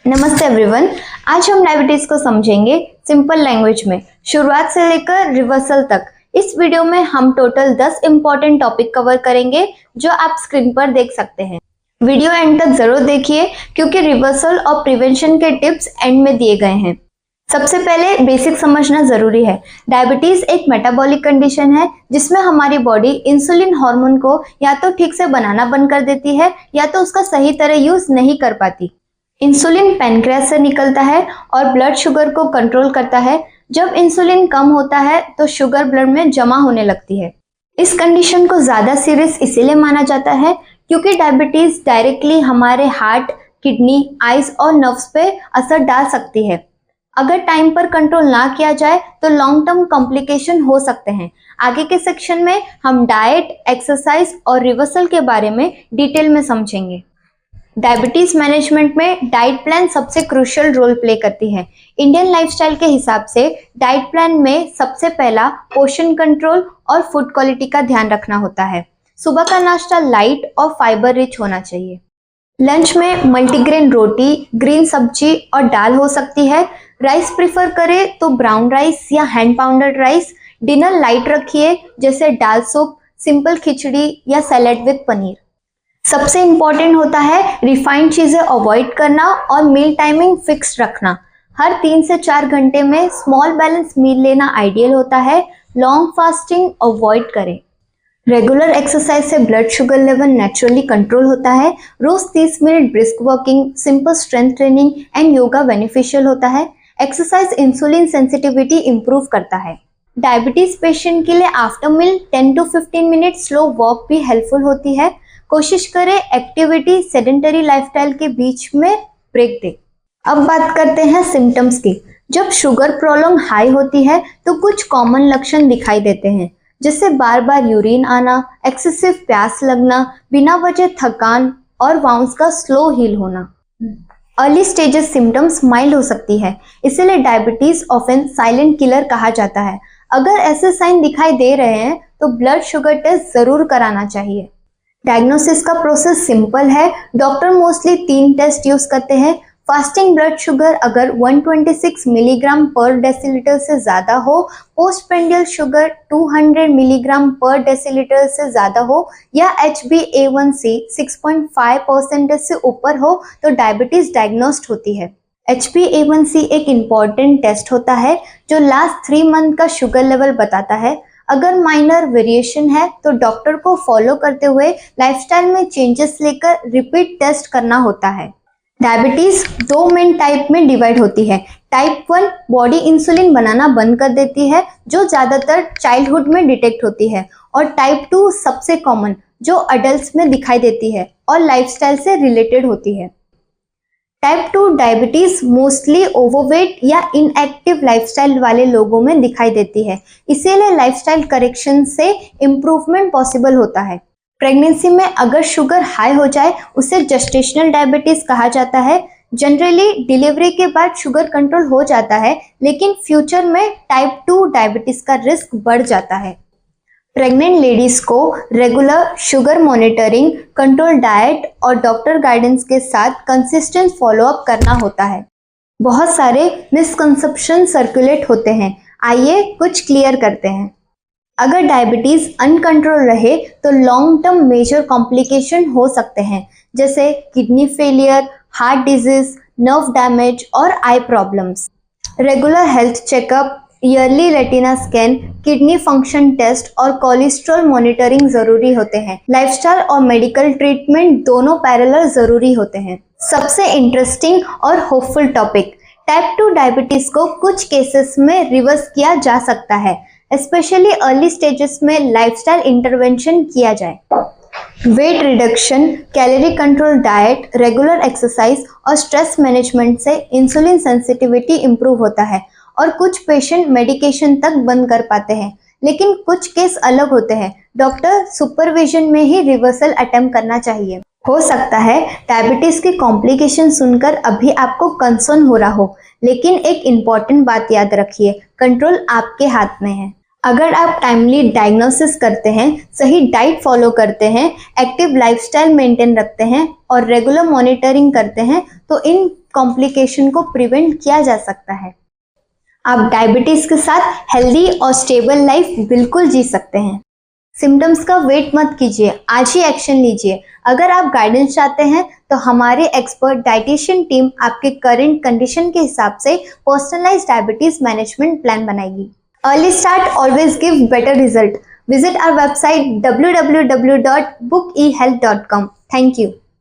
नमस्ते एवरीवन। आज हम डायबिटीज को समझेंगे सिंपल लैंग्वेज में, शुरुआत से लेकर रिवर्सल तक। इस वीडियो में हम टोटल 10 इंपॉर्टेंट टॉपिक कवर करेंगे जो आप स्क्रीन पर देख सकते हैं। वीडियो एंड तक जरूर देखिए क्योंकि रिवर्सल और प्रिवेंशन के टिप्स एंड में दिए गए हैं। सबसे पहले बेसिक समझना जरूरी है। डायबिटीज एक मेटाबॉलिक कंडीशन है जिसमें हमारी बॉडी इंसुलिन हार्मोन को या तो ठीक से बनाना बंद कर देती है या तो उसका सही तरह यूज नहीं कर पाती। इंसुलिन पैनक्रियास से निकलता है और ब्लड शुगर को कंट्रोल करता है। जब इंसुलिन कम होता है तो शुगर ब्लड में जमा होने लगती है। इस कंडीशन को ज्यादा सीरियस इसीलिए माना जाता है क्योंकि डायबिटीज डायरेक्टली हमारे हार्ट, किडनी, आइज और नर्व्स पे असर डाल सकती है। अगर टाइम पर कंट्रोल ना किया जाए तो लॉन्ग टर्म कॉम्प्लिकेशन हो सकते हैं। आगे के सेक्शन में हम डाइट, एक्सरसाइज और रिवर्सल के बारे में डिटेल में समझेंगे। डायबिटीज मैनेजमेंट में डाइट प्लान सबसे क्रूशियल रोल प्ले करती है। इंडियन लाइफस्टाइल के हिसाब से डाइट प्लान में सबसे पहला पोषण कंट्रोल और फूड क्वालिटी का ध्यान रखना होता है। सुबह का नाश्ता लाइट और फाइबर रिच होना चाहिए। लंच में मल्टीग्रेन रोटी, ग्रीन सब्जी और दाल हो सकती है। राइस प्रिफर करें तो ब्राउन राइस या hand pounded rice. Dinner light रखिए जैसे दाल सूप, सिंपल खिचड़ी या सैलेड विद पनीर। सबसे इंपॉर्टेंट होता है रिफाइंड चीजें अवॉइड करना और मील टाइमिंग फिक्स रखना। हर 3 से 4 घंटे में स्मॉल बैलेंस मील लेना आइडियल होता है। लॉन्ग फास्टिंग अवॉइड करें। रेगुलर एक्सरसाइज से blood sugar level naturally control होता है। रोज 30 minute brisk walking, simple strength training and yoga beneficial होता है। एक्सरसाइज इंसुलिन सेंसिटिविटी इंप्रूव करता है। डायबिटीज पेशेंट के लिए after meal 10 to 15 minute slow walk भी हेल्पफुल होती है। कोशिश करें एक्टिविटी सेडेंटरी लाइफस्टाइल के बीच में ब्रेक दे। अब बात करते हैं सिम्टम्स की। जब शुगर प्रोलॉन्ग हाई होती है तो कुछ कॉमन लक्षण दिखाई देते हैं, जैसे बार बार यूरिन आना, एक्सेसिव प्यास लगना, बिना वजह थकान और वाउंस का स्लो हील होना। अर्ली स्टेजेस सिम्टम्स माइल्ड हो सकती है, इसीलिए डायबिटीज ऑफन साइलेंट किलर कहा जाता है। अगर ऐसे साइन दिखाई दे रहे हैं तो ब्लड शुगर टेस्ट जरूर कराना चाहिए। डायग्नोसिस का प्रोसेस सिंपल है। डॉक्टर मोस्टली 3 टेस्ट यूज करते हैं। फास्टिंग ब्लड शुगर अगर 126 मिलीग्राम पर डेसीलीटर से ज्यादा हो, पोस्ट प्रेंडियल शुगर 200 मिलीग्राम पर डेसीलीटर से ज्यादा हो या HbA1c 6.5% से ऊपर हो तो डायबिटीज डायग्नोस्ड होती है। HbA1c एक इम्पॉर्टेंट टेस्ट होता है जो लास्ट 3 मंथ का शुगर लेवल बताता है। अगर माइनर वेरिएशन है तो डॉक्टर को फॉलो करते हुए लाइफस्टाइल में चेंजेस लेकर रिपीट टेस्ट करना होता है। डायबिटीज 2 मेन टाइप में डिवाइड होती है। टाइप 1 बॉडी इंसुलिन बनाना बंद कर देती है जो ज्यादातर चाइल्डहुड में डिटेक्ट होती है, और टाइप 2 सबसे कॉमन जो अडल्ट्स में दिखाई देती है और लाइफस्टाइल से रिलेटेड होती है। टाइप 2 डायबिटीज मोस्टली ओवरवेट या इनएक्टिव लाइफस्टाइल वाले लोगों में दिखाई देती है, इसीलिए लाइफस्टाइल करेक्शन से इम्प्रूवमेंट पॉसिबल होता है। प्रेगनेंसी में अगर शुगर हाई हो जाए उसे जेस्टेशनल डायबिटीज कहा जाता है। जनरली डिलीवरी के बाद शुगर कंट्रोल हो जाता है, लेकिन फ्यूचर में टाइप 2 डायबिटीज का रिस्क बढ़ जाता है। प्रेग्नेंट लेडीज को regular sugar monitoring, control diet और डॉक्टर गाइडेंस के साथ कंसिस्टेंट फॉलोअप करना होता है। बहुत सारे मिसकंसेप्शन सर्कुलेट होते हैं, आइए कुछ क्लियर करते हैं। अगर डायबिटीज अनकंट्रोल रहे तो लॉन्ग टर्म मेजर कॉम्प्लिकेशन हो सकते हैं, जैसे kidney failure, heart disease, nerve damage और eye problems. Regular health checkup, yearly retina scan, kidney function test और कोलेस्ट्रॉल मॉनिटरिंग जरूरी होते हैं। लाइफस्टाइल और मेडिकल ट्रीटमेंट दोनों पैरेलल जरूरी होते हैं। सबसे इंटरेस्टिंग और होपफुल टॉपिक, टाइप 2 डायबिटीज को कुछ केसेस में रिवर्स किया जा सकता है, स्पेशली अर्ली स्टेजेस में लाइफस्टाइल इंटरवेंशन किया जाए। Weight reduction, calorie control diet, regular exercise और स्ट्रेस मैनेजमेंट से इंसुलिन सेंसिटिविटी इंप्रूव होता है और कुछ पेशेंट मेडिकेशन तक बंद कर पाते हैं, लेकिन कुछ केस अलग होते हैं। डॉक्टर सुपरविजन में ही रिवर्सल अटेम्प्ट करना चाहिए। हो सकता है डायबिटीज की कॉम्प्लिकेशन सुनकर अभी आपको कंसर्न हो रहा हो, लेकिन एक इम्पॉर्टेंट बात याद रखिए, कंट्रोल आपके हाथ में है। अगर आप टाइमली डायग्नोसिस करते हैं, सही डाइट फॉलो करते हैं, एक्टिव लाइफस्टाइल मेंटेन रखते हैं और रेगुलर मॉनिटरिंग करते हैं तो इन कॉम्प्लिकेशन को प्रिवेंट किया जा सकता है। आप डायबिटीज के साथ हेल्दी और स्टेबल लाइफ बिल्कुल जी सकते हैं। सिम्टम्स का वेट मत कीजिए, आज ही एक्शन लीजिए। अगर आप गाइडेंस चाहते हैं तो हमारे एक्सपर्ट डाइटिशियन टीम आपके करंट कंडीशन के हिसाब से पर्सनलाइज्ड डायबिटीज मैनेजमेंट प्लान बनाएगी। Early start always give better result. Visit our website www.bookehealth.com। Thank you.